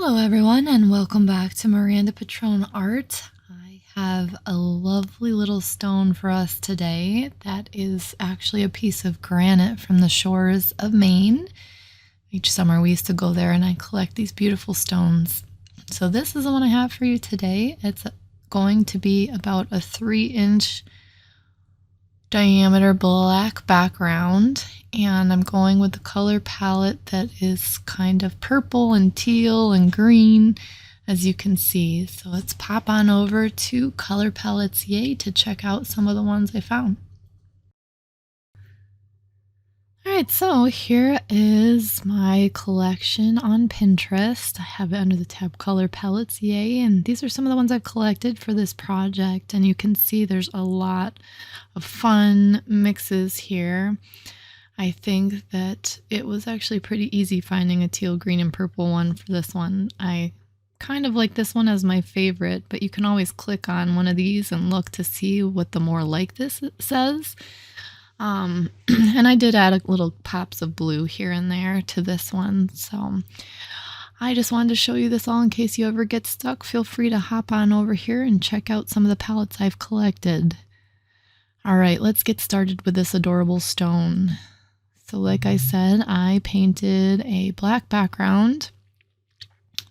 Hello everyone and welcome back to Miranda Pitrone Art. I have a lovely little stone for us today that is actually a piece of granite from the shores of Maine. Each summer we used to go there and I collect these beautiful stones. So this is the one I have for you today. It's going to be about a 3-inch diameter black background, and I'm going with the color palette that is kind of purple and teal and green, as you can see. So let's pop on over to Color Palettes Yay to check out some of the ones I found. Alright, so here is my collection on Pinterest. I have it under the tab Color Palettes Yay, and these are some of the ones I've collected for this project, and you can see there's a lot of fun mixes here. I think that it was actually pretty easy finding a teal, green, and purple one for this one. I kind of like this one as my favorite, but you can always click on one of these and look to see what the more like this says. And I did add a little pops of blue here and there to this one, so I just wanted to show you this all in case you ever get stuck. Feel free to hop on over here and check out some of the palettes I've collected. Alright, let's get started with this adorable stone. So like I said, I painted a black background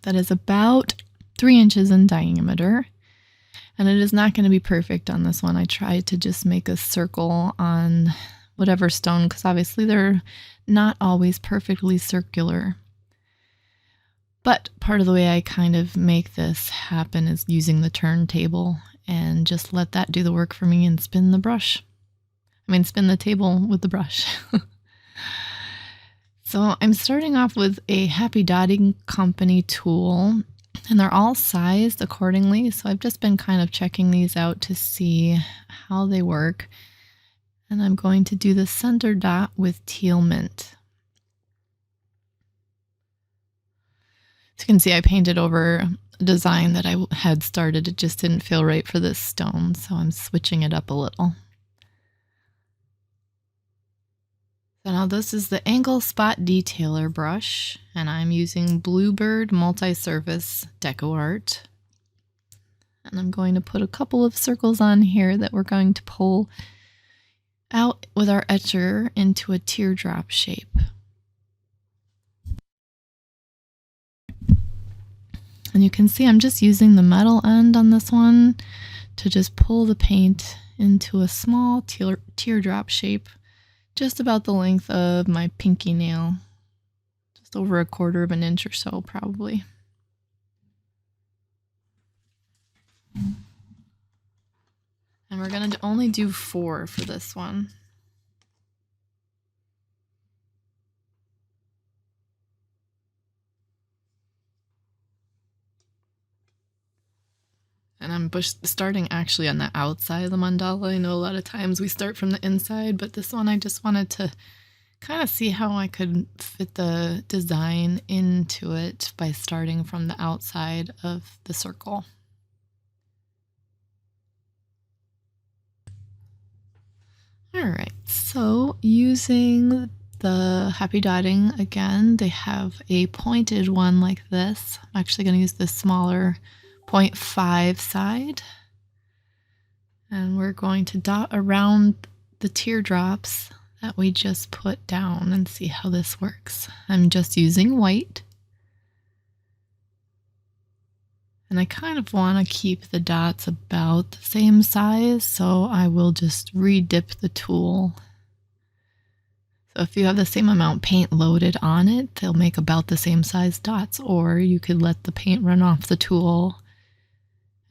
that is about 3 inches in diameter. And it is not going to be perfect on this one. I tried to just make a circle on whatever stone because obviously they're not always perfectly circular. But part of the way I kind of make this happen is using the turntable and just let that do the work for me and spin the brush. Spin the table with the brush. So I'm starting off with a Happy Dotting Company tool. And they're all sized accordingly, so I've just been kind of checking these out to see how they work. And I'm going to do the center dot with teal mint. As you can see, I painted over a design that I had started. It just didn't feel right for this stone, so I'm switching it up a little. So now this is the Angle Spot Detailer brush, and I'm using Bluebird Multi-Surface Decoart. And I'm going to put a couple of circles on here that we're going to pull out with our etcher into a teardrop shape. And you can see I'm just using the metal end on this one to just pull the paint into a small teardrop shape. Just about the length of my pinky nail, just over 1/4 of an inch or so probably. And we're going to only do 4 for this one. And I'm starting actually on the outside of the mandala. I know a lot of times we start from the inside, but this one I just wanted to kind of see how I could fit the design into it by starting from the outside of the circle. Alright, so using the Happy Dotting again, they have a pointed one like this. I'm actually going to use the smaller 0.5 side. And we're going to dot around the teardrops that we just put down and see how this works. I'm just using white. And I kind of want to keep the dots about the same size, so I will just re-dip the tool. So if you have the same amount paint loaded on it, they'll make about the same size dots, or you could let the paint run off the tool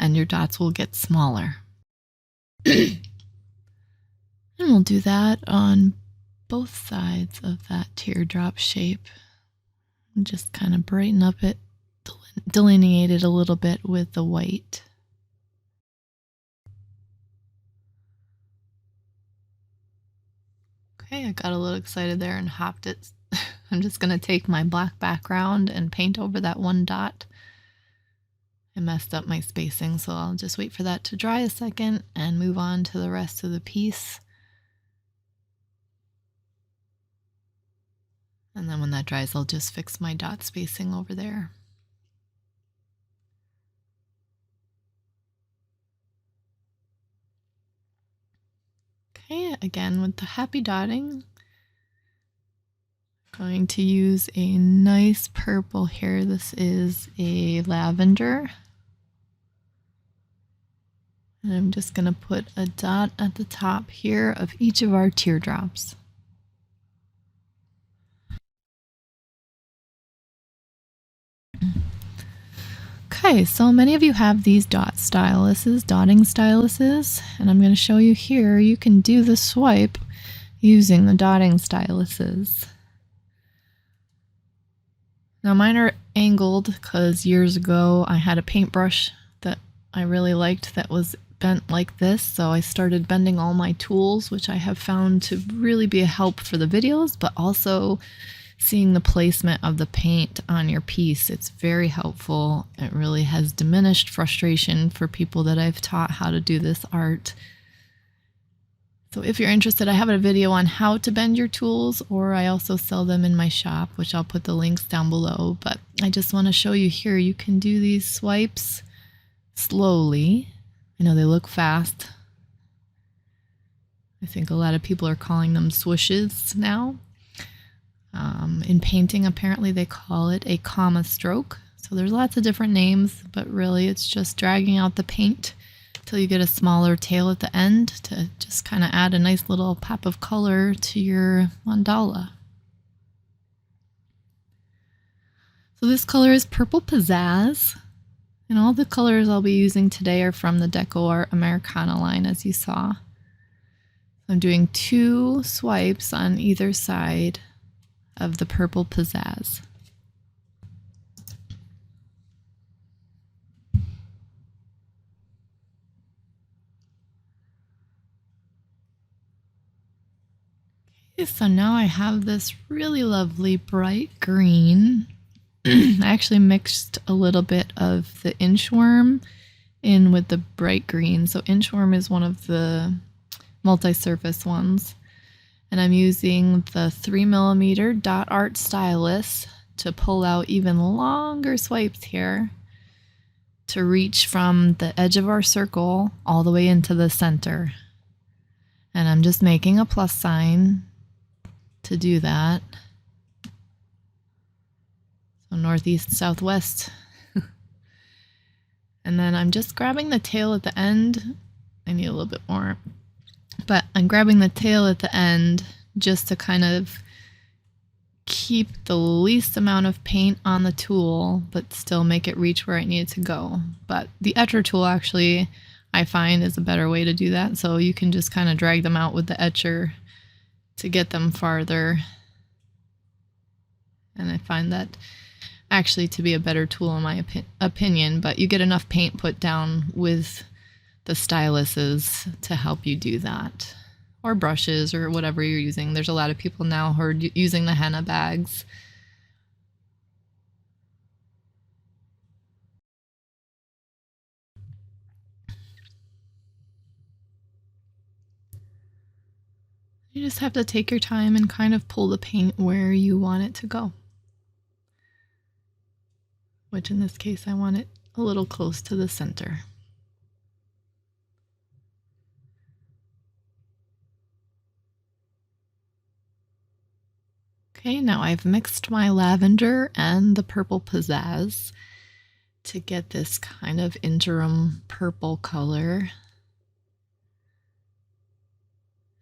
and your dots will get smaller. And we'll do that on both sides of that teardrop shape. And just kind of brighten up it, delineate it a little bit with the white. Okay, I got a little excited there and hopped it. I'm just going to take my black background and paint over that one dot. I messed up my spacing, so I'll just wait for that to dry a second and move on to the rest of the piece. And then when that dries, I'll just fix my dot spacing over there. Okay, again with the happy dotting. Going to use a nice purple here. This is a lavender. And I'm just going to put a dot at the top here of each of our teardrops. Okay, so many of you have these dot styluses, dotting styluses, and I'm going to show you here you can do the swipe using the dotting styluses. Now mine are angled because years ago I had a paintbrush that I really liked that was bent like this, so I started bending all my tools, which I have found to really be a help for the videos, but also seeing the placement of the paint on your piece. It's very helpful. It really has diminished frustration for people that I've taught how to do this art. So if you're interested, I have a video on how to bend your tools, or I also sell them in my shop, which I'll put the links down below. But I just want to show you here, you can do these swipes slowly. I know they look fast. I think a lot of people are calling them swishes now. In painting, apparently they call it a comma stroke. So there's lots of different names, but really it's just dragging out the paint till you get a smaller tail at the end to just kind of add a nice little pop of color to your mandala. So this color is Purple Pizzazz, and all the colors I'll be using today are from the Decoart Americana line, as you saw. I'm doing 2 swipes on either side of the Purple Pizzazz. Okay, so now I have this really lovely bright green. I actually mixed a little bit of the inchworm in with the bright green. So inchworm is one of the multi-surface ones. And I'm using the 3mm dot art stylus to pull out even longer swipes here to reach from the edge of our circle all the way into the center. And I'm just making a plus sign to do that. So northeast, southwest. And then I'm just grabbing the tail at the end. I need a little bit more. But I'm grabbing the tail at the end just to kind of keep the least amount of paint on the tool, but still make it reach where I need it to go. But the etcher tool actually, I find, is a better way to do that. So you can just kind of drag them out with the etcher to get them farther. And I find that actually to be a better tool in my opinion, but you get enough paint put down with the styluses to help you do that, or brushes or whatever you're using. There's a lot of people now who are using the henna bags. You just have to take your time and kind of pull the paint where you want it to go, which in this case I want it a little close to the center. Okay, now I've mixed my lavender and the Purple Pizzazz to get this kind of interim purple color.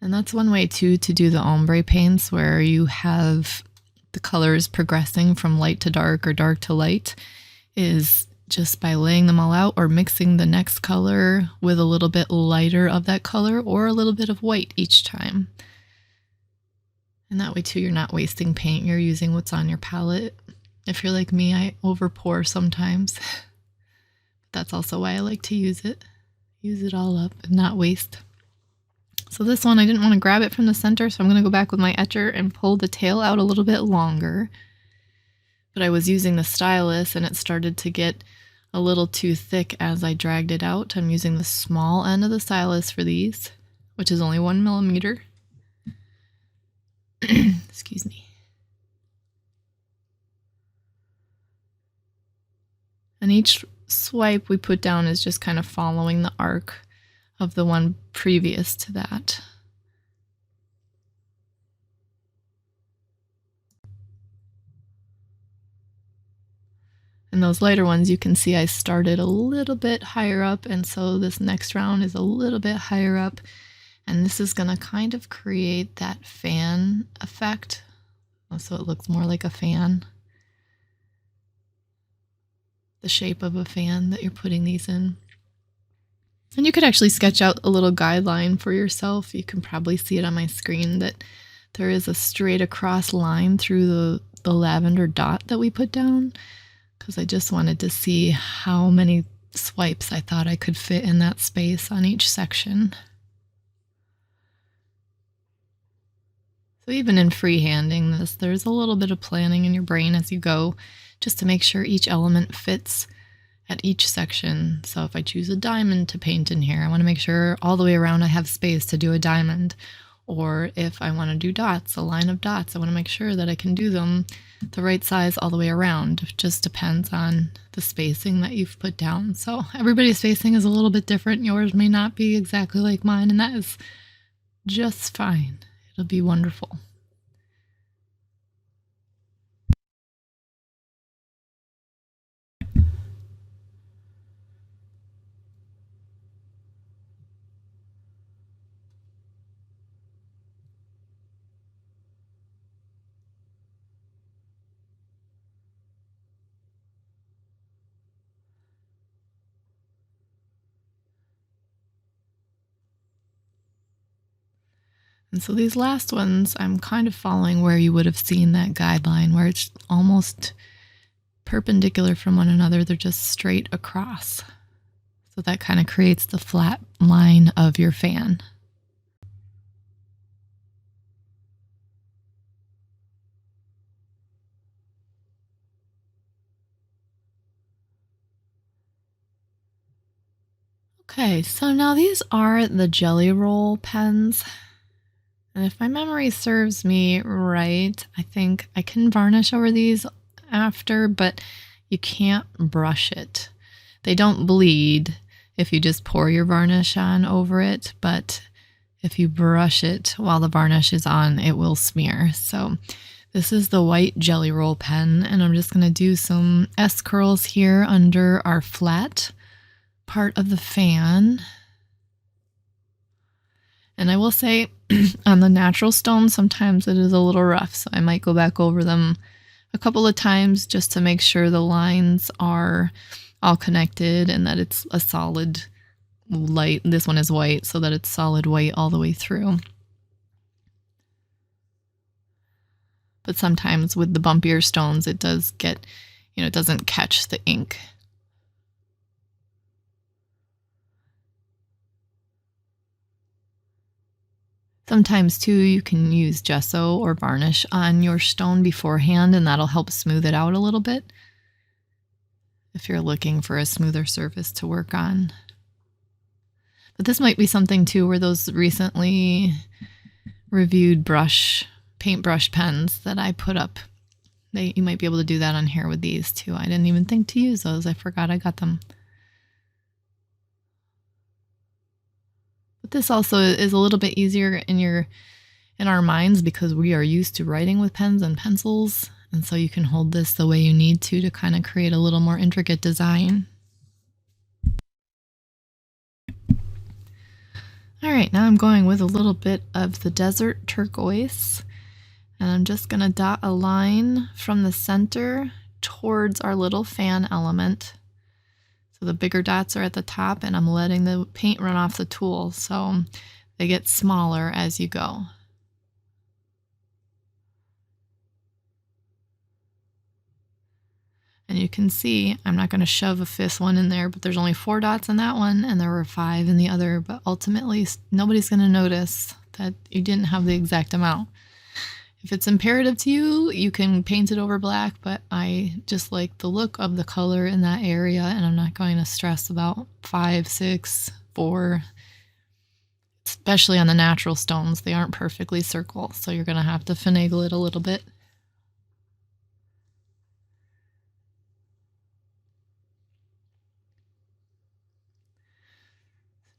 And that's one way too to do the ombre paints, where you have the colors progressing from light to dark or dark to light, is just by laying them all out or mixing the next color with a little bit lighter of that color or a little bit of white each time. And that way too, you're not wasting paint. You're using what's on your palette. If you're like me, I over pour sometimes. That's also why I like to use it. Use it all up and not waste. So this one, I didn't want to grab it from the center, so I'm going to go back with my etcher and pull the tail out a little bit longer. But I was using the stylus and it started to get a little too thick as I dragged it out. I'm using the small end of the stylus for these, which is only 1mm. Excuse me. And each swipe we put down is just kind of following the arc of the one previous to that. And those lighter ones, you can see I started a little bit higher up, and so this next round is a little bit higher up. And this is going to kind of create that fan effect, so it looks more like a fan. The shape of a fan that you're putting these in. And you could actually sketch out a little guideline for yourself. You can probably see it on my screen that there is a straight across line through the lavender dot that we put down, because I just wanted to see how many swipes I thought I could fit in that space on each section. So even in freehanding this, there's a little bit of planning in your brain as you go, just to make sure each element fits at each section. So if I choose a diamond to paint in here, I want to make sure all the way around I have space to do a diamond. Or if I want to do dots, a line of dots, I want to make sure that I can do them the right size all the way around. It just depends on the spacing that you've put down. So everybody's spacing is a little bit different. Yours may not be exactly like mine, and that is just fine. It'll be wonderful. And so these last ones, I'm kind of following where you would have seen that guideline, where it's almost perpendicular from one another. They're just straight across. So that kind of creates the flat line of your fan. Okay, so now these are the Jelly Roll pens. And if my memory serves me right, I think I can varnish over these after, but you can't brush it. They don't bleed if you just pour your varnish on over it, but if you brush it while the varnish is on, it will smear. So this is the white Jelly Roll pen, and I'm just going to do some S-curls here under our flat part of the fan. And I will say on the natural stones, sometimes it is a little rough, so I might go back over them a couple of times just to make sure the lines are all connected and that it's a solid light. This one is white, so that it's solid white all the way through. But sometimes with the bumpier stones, it does get, it doesn't catch the ink. Sometimes too, you can use gesso or varnish on your stone beforehand, and that'll help smooth it out a little bit if you're looking for a smoother surface to work on. But this might be something too, where those recently reviewed paintbrush pens that I put up, you might be able to do that on here with these too. I didn't even think to use those. I forgot I got them. But this also is a little bit easier in our minds because we are used to writing with pens and pencils, and so you can hold this the way you need to kind of create a little more intricate design. All right, now I'm going with a little bit of the desert turquoise, and I'm just going to dot a line from the center towards our little fan element. So the bigger dots are at the top, and I'm letting the paint run off the tool, so they get smaller as you go. And you can see, I'm not going to shove a fifth one in there, but there's only 4 dots in that one, and there were 5 in the other, but ultimately nobody's going to notice that you didn't have the exact amount. If it's imperative to you, you can paint it over black, but I just like the look of the color in that area, and I'm not going to stress about 5, 6, 4, especially on the natural stones. They aren't perfectly circle, so you're going to have to finagle it a little bit.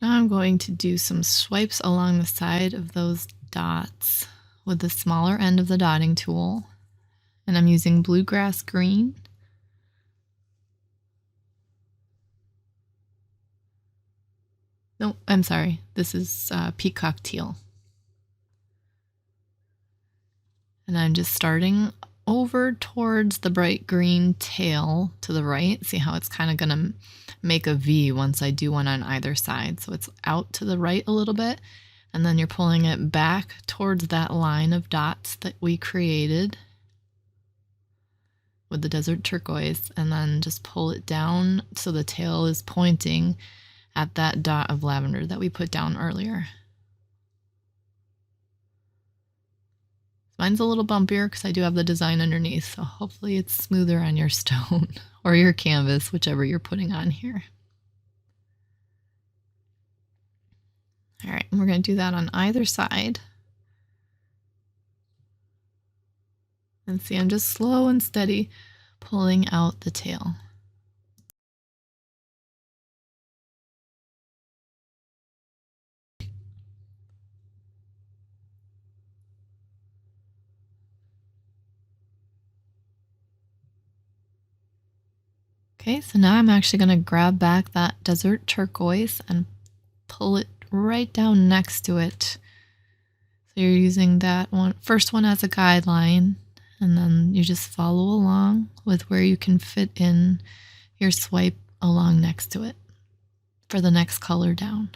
Now I'm going to do some swipes along the side of those dots with the smaller end of the dotting tool, and I'm using bluegrass green. No, I'm sorry. This is peacock teal. And I'm just starting over towards the bright green tail to the right. See how it's kind of going to make a V once I do one on either side. So it's out to the right a little bit, and then you're pulling it back towards that line of dots that we created with the desert turquoise, and then just pull it down so the tail is pointing at that dot of lavender that we put down earlier. Mine's a little bumpier because I do have the design underneath, so hopefully it's smoother on your stone or your canvas, whichever you're putting on here. All right, and we're going to do that on either side. And see, I'm just slow and steady pulling out the tail. Okay, so now I'm actually going to grab back that desert turquoise and pull it right down next to it. So you're using that one, first one as a guideline, and then you just follow along with where you can fit in your swipe along next to it for the next color down.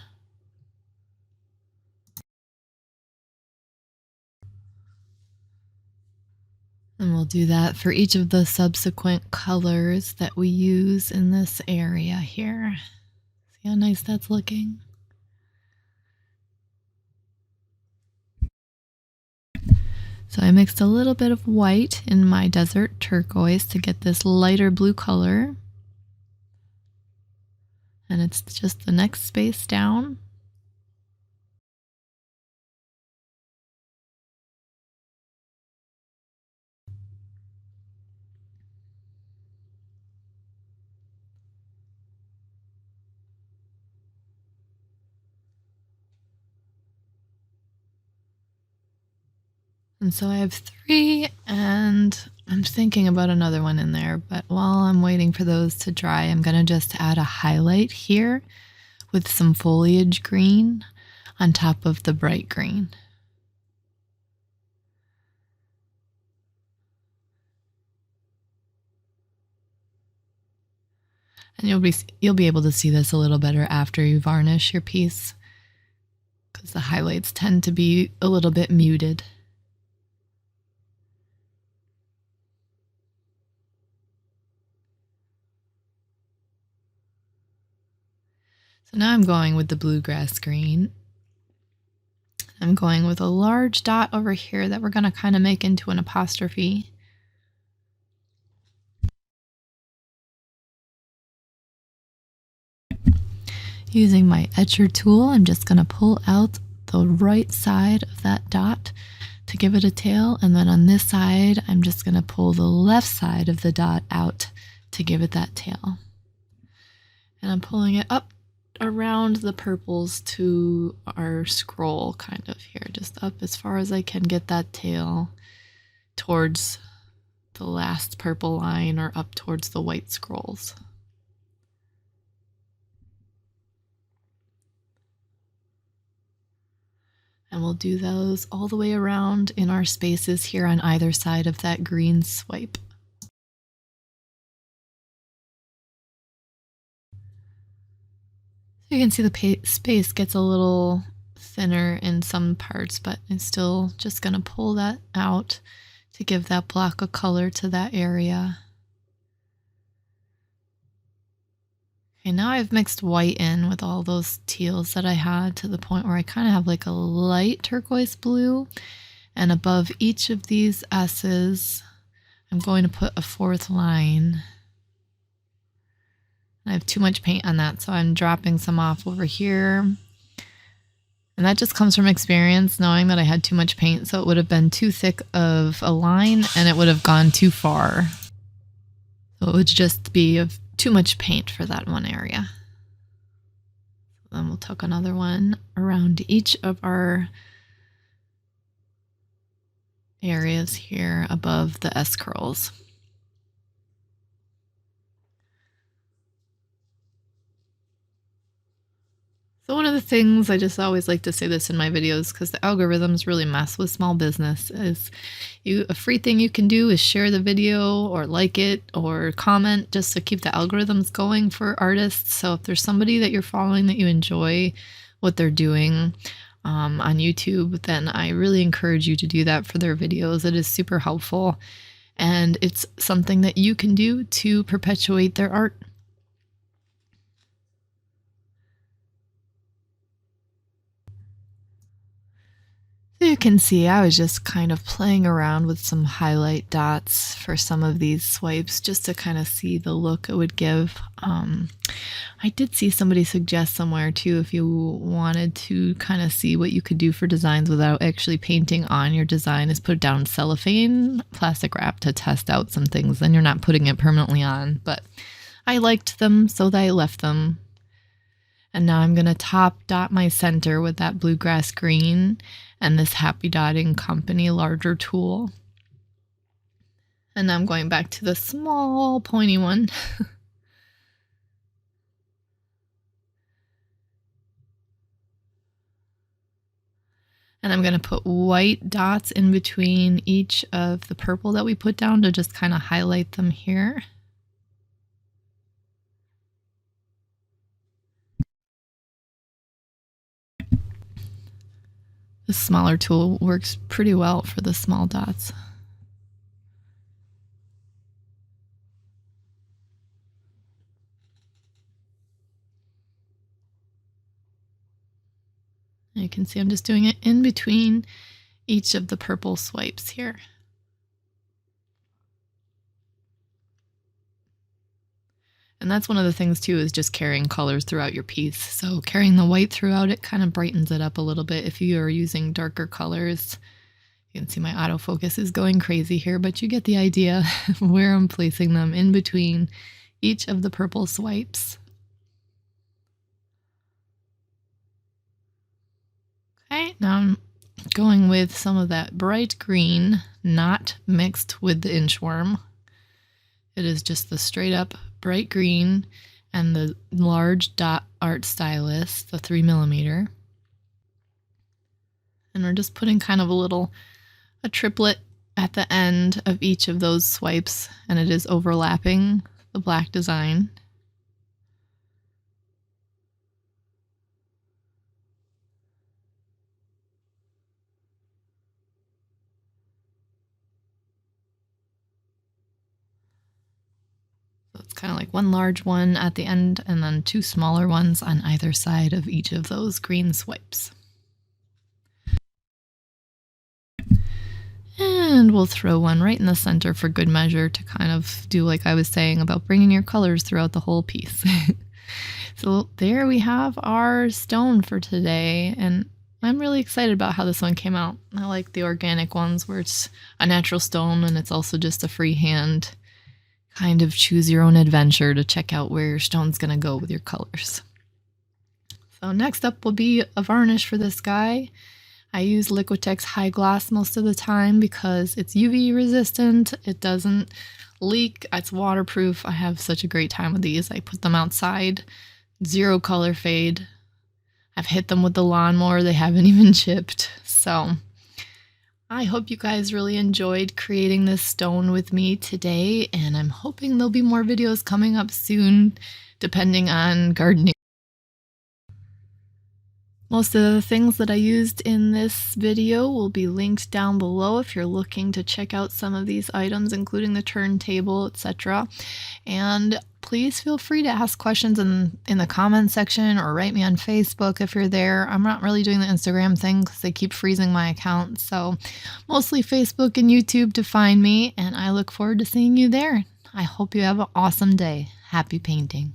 And we'll do that for each of the subsequent colors that we use in this area here. See how nice that's looking? So I mixed a little bit of white in my desert turquoise to get this lighter blue color. And it's just the next space down. And so I have 3, and I'm thinking about another one in there, but while I'm waiting for those to dry, I'm going to just add a highlight here with some foliage green on top of the bright green. And you'll be able to see this a little better after you varnish your piece, because the highlights tend to be a little bit muted. So now I'm going with the bluegrass green. I'm going with a large dot over here that we're going to kind of make into an apostrophe. Using my etcher tool, I'm just going to pull out the right side of that dot to give it a tail, and then on this side I'm just going to pull the left side of the dot out to give it that tail. And I'm pulling it up around the purples to our scroll kind of here, just up as far as I can get that tail towards the last purple line or up towards the white scrolls. And we'll do those all the way around in our spaces here on either side of that green swipe. So you can see the space gets a little thinner in some parts, but I'm still just going to pull that out to give that block of color to that area. Okay, now I've mixed white in with all those teals that I had to the point where I kind of have like a light turquoise blue. And above each of these S's, I'm going to put a 4th line. I have too much paint on that, so I'm dropping some off over here. And that just comes from experience, knowing that I had too much paint, so it would have been too thick of a line and it would have gone too far. So it would just be of too much paint for that one area. Then we'll tuck another one around each of our areas here above the S curls. So one of the things I just always like to say this in my videos because the algorithms really mess with small business is a free thing you can do is share the video or like it or comment just to keep the algorithms going for artists. So if there's somebody that you're following that you enjoy what they're doing on YouTube, then I really encourage you to do that for their videos. It is super helpful and it's something that you can do to perpetuate their art. You can see I was just kind of playing around with some highlight dots for some of these swipes just to kind of see the look it would give. I did see somebody suggest somewhere too if you wanted to kind of see what you could do for designs without actually painting on your design is put down cellophane plastic wrap to test out some things. Then you're not putting it permanently on, but I liked them so that I left them. And now I'm going to top dot my center with that bluegrass green and this Happy Dotting Company larger tool. And now I'm going back to the small pointy one. And I'm going to put white dots in between each of the purple that we put down to just kind of highlight them here. The smaller tool works pretty well for the small dots. You can see I'm just doing it in between each of the purple swipes here. And that's one of the things too, is just carrying colors throughout your piece. So carrying the white throughout it kind of brightens it up a little bit if you are using darker colors. You can see my autofocus is going crazy here, but you get the idea where I'm placing them in between each of the purple swipes. Okay, now I'm going with some of that bright green, not mixed with the inchworm. It is just the straight up bright green and the large dot art stylus, the 3mm. And we're just putting kind of a triplet at the end of each of those swipes, and it is overlapping the black design. So it's kind of like one large one at the end and then two smaller ones on either side of each of those green swipes. And we'll throw one right in the center for good measure to kind of do like I was saying about bringing your colors throughout the whole piece. So there we have our stone for today, and I'm really excited about how this one came out. I like the organic ones where it's a natural stone and it's also just a freehand kind of choose your own adventure to check out where your stone's going to go with your colors. So next up will be a varnish for this guy. I use Liquitex High Gloss most of the time because it's UV resistant, it doesn't leak, it's waterproof. I have such a great time with these. I put them outside, zero color fade. I've hit them with the lawnmower, they haven't even chipped. So I hope you guys really enjoyed creating this stone with me today, and I'm hoping there'll be more videos coming up soon, depending on gardening. Most of the things that I used in this video will be linked down below if you're looking to check out some of these items, including the turntable, etc. And please feel free to ask questions in the comment section or write me on Facebook if you're there. I'm not really doing the Instagram thing because they keep freezing my account. So mostly Facebook and YouTube to find me, and I look forward to seeing you there. I hope you have an awesome day. Happy painting.